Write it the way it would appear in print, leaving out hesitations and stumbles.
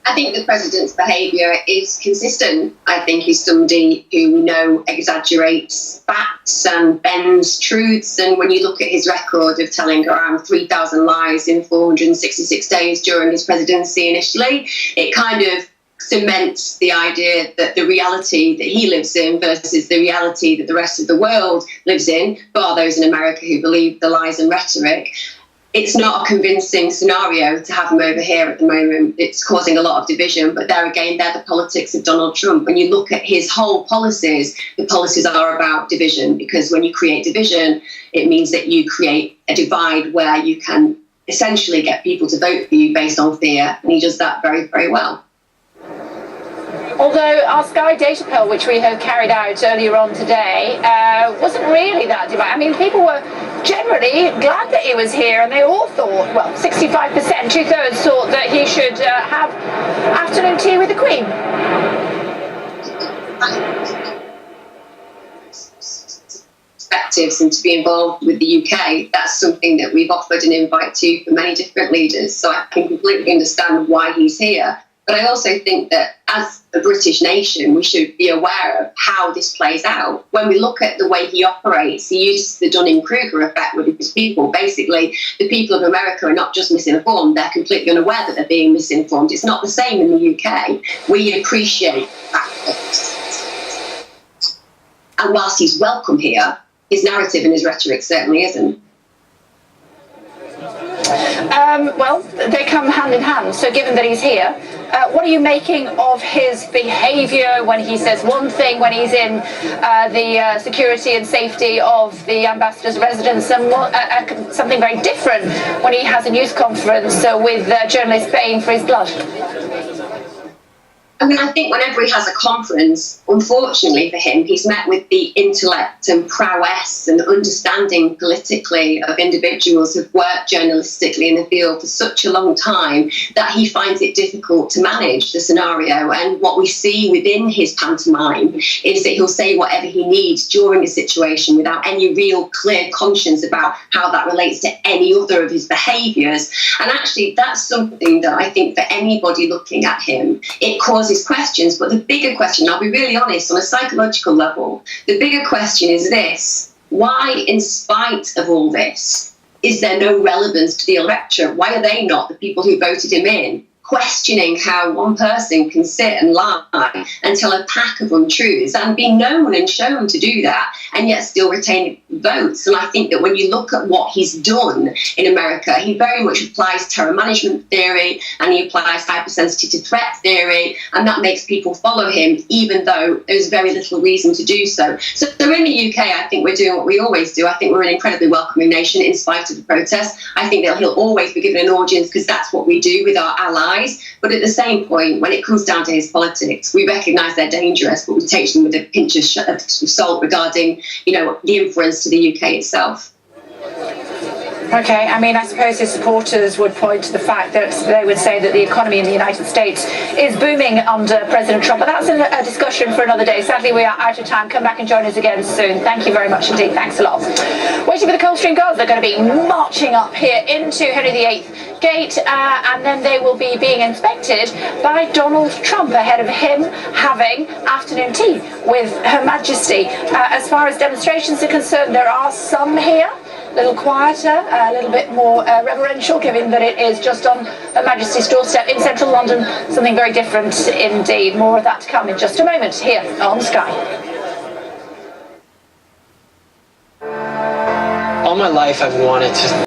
I think the president's behaviour is consistent. I think he's somebody who we know exaggerates facts and bends truths. And when you look at his record of telling around 3,000 lies in 466 days during his presidency initially, it kind of cements the idea that the reality that he lives in versus the reality that the rest of the world lives in, bar those in America who believe the lies and rhetoric. It's not a convincing scenario to have him over here at the moment. It's causing a lot of division, but there again, they're the politics of Donald Trump. When you look at his whole policies, the policies are about division, because when you create division, it means that you create a divide where you can essentially get people to vote for you based on fear, and he does that very, very well. Although our Sky data poll, which we have carried out earlier on today, wasn't really that divided. I mean, people were generally glad that he was here, and they all thought, well, 65%, two-thirds thought that he should have afternoon tea with the Queen. Perspectives and to be involved with the UK, that's something that we've offered an invite to for many different leaders, so I can completely understand why he's here. But I also think that as a British nation, we should be aware of how this plays out. When we look at the way he operates, he uses the Dunning-Kruger effect with his people. Basically, the people of America are not just misinformed, they're completely unaware that they're being misinformed. It's not the same in the UK. We appreciate that. And whilst he's welcome here, his narrative and his rhetoric certainly isn't. Well, they come hand in hand. So given that he's here, what are you making of his behaviour when he says one thing when he's in the security and safety of the ambassador's residence, and something very different when he has a news conference with journalists paying for his blood? I mean, I think whenever he has a conference, unfortunately for him, he's met with the intellect and prowess and understanding politically of individuals who've worked journalistically in the field for such a long time that he finds it difficult to manage the scenario. And what we see within his pantomime is that he'll say whatever he needs during a situation without any real clear conscience about how that relates to any other of his behaviours. And actually, that's something that I think for anybody looking at him, it causes questions. But the bigger question, I'll be really honest, on a psychological level, the bigger question is this: why, in spite of all this, is there no relevance to the electorate? Why are they not, the people who voted him in, questioning how one person can sit and lie and tell a pack of untruths and be known and shown to do that and yet still retain votes? And I think that when you look at what he's done in America, he very much applies terror management theory and he applies hypersensitive threat theory, and that makes people follow him even though there's very little reason to do so. So in the UK, I think we're doing what we always do. I think we're an incredibly welcoming nation in spite of the protests. I think that he'll always be given an audience because that's what we do with our allies. But at the same point, when it comes down to his politics, we recognise they're dangerous, but we take them with a pinch of salt regarding, the inference to the UK itself. Okay, I mean, I suppose his supporters would point to the fact that they would say that the economy in the United States is booming under President Trump, but that's a discussion for another day. Sadly, we are out of time. Come back and join us again soon. Thank you very much indeed. Thanks a lot. Waiting for the Coldstream Girls. They're going to be marching up here into Henry VIII Gate, and then they will be being inspected by Donald Trump ahead of him having afternoon tea with Her Majesty. As far as demonstrations are concerned, there are some here. A little quieter, a little bit more reverential, given that it is just on Her Majesty's doorstep in central London. Something very different indeed. More of that to come in just a moment here on Sky. All my life I've wanted to